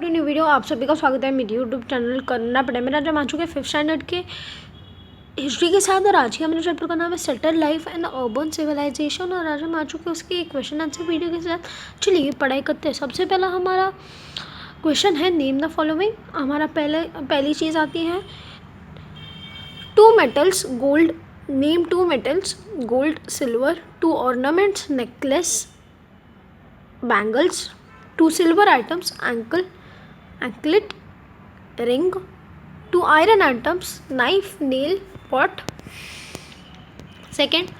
To new video. आप सभी का स्वागत है मेरे यूट्यूब चैनल करना पड़े मेरा। जब आ चुके हैं 5th स्टैंडर्ड के हिस्ट्री के साथ, और आज के हमारे चैप्टर का नाम है settle life and urban civilisation. और आज हम आ चुके हैं उसके एक क्वेश्चन आंसर वीडियो के साथ। चलिए पढ़ाई करते हैं। सबसे पहला हमारा क्वेश्चन है नेम द फॉलोइंग। हमारा पहली चीज़ आती है two metals gold. Name two metals gold silver. Two ornaments necklace bangles. Two silver items anklet ring. Two iron items knife nail pot. Second,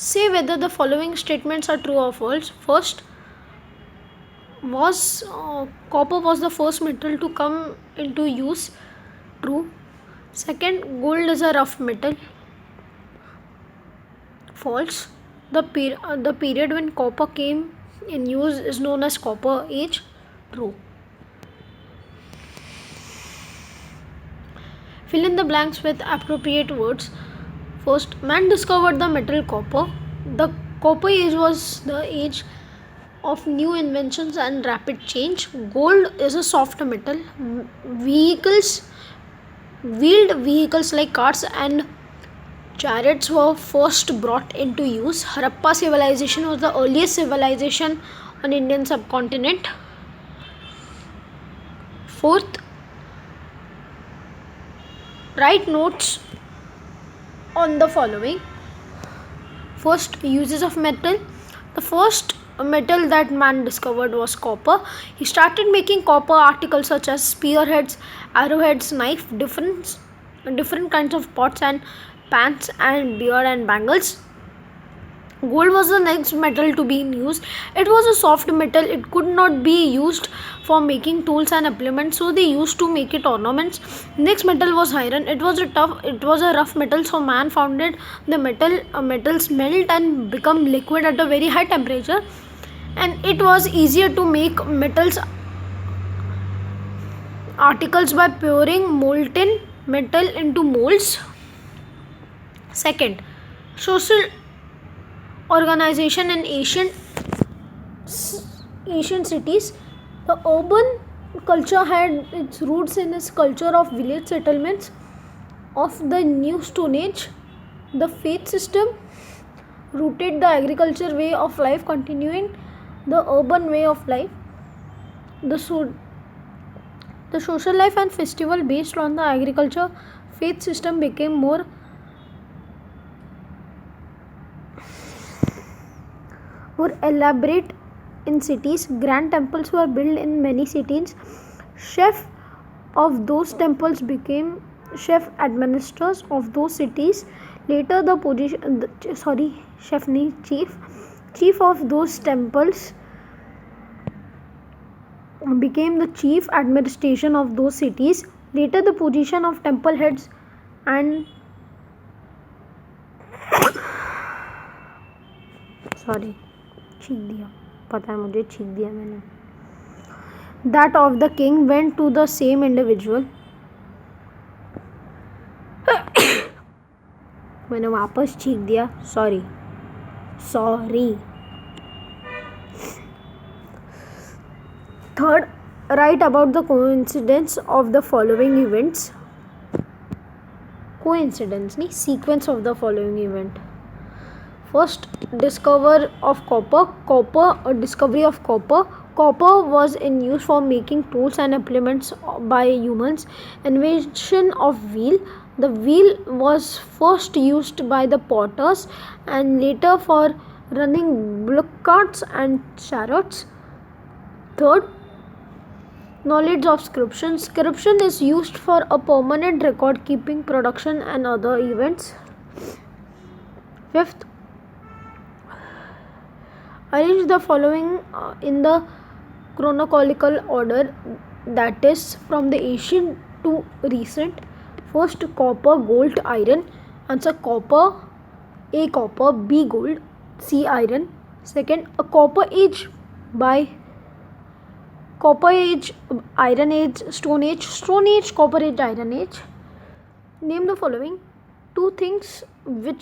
say whether the following statements are true or false. First, copper was the first metal to come into use. True. Second, gold is a rough metal. False. The period when copper came in use is known as Copper Age. True. Fill in the blanks with appropriate words. First, man discovered the metal copper. The Copper Age was the age of new inventions and rapid change. Gold is a soft metal. Wheeled vehicles like cars and chariots were first brought into use. Harappa civilization was the earliest civilization on Indian subcontinent. Fourth, write notes on the following. First, uses of metal. The first metal that man discovered was copper. He started making copper articles such as spearheads, arrowheads, knife, different kinds of pots and pans, and beard and bangles. Gold was the next metal to be in use. It was a soft metal. It could not be used for making tools and implements, so they used to make it ornaments. Next metal was iron. It was a rough metal, so man found it. The metals melt and become liquid at a very high temperature, and it was easier to make metals articles by pouring molten metal into molds. Second, social organization in ancient cities. The urban culture had its roots in its culture of village settlements of the New Stone Age. The faith system rooted the agriculture way of life, continuing the urban way of life. The social life and festival based on the agriculture faith system became more elaborate in cities. Grand temples were built in many cities. Chef of those temples became chef administrators of those cities. Later the position chief of those temples became the chief administration of those cities. Later the position of temple heads and that of the king went to the same individual. मैंने वापस छींक दिया, sorry. Third, write about the coincidence of the following events. Coincidence नहीं, sequence of the following event. First, discovery of copper. Copper was in use for making tools and implements by humans. Invention of wheel. The wheel was first used by the potters and later for running bullock carts and chariots. Third, knowledge of scription. Scription is used for a permanent record keeping production and other events. Fifth, arrange the following in the chronological order, that is from the ancient to recent. First, copper, gold, iron. Answer: copper. A, copper. B, gold. C, iron. Second, a copper age by Copper Age, Iron Age, Stone Age, Copper Age, Iron Age. Name the following two things which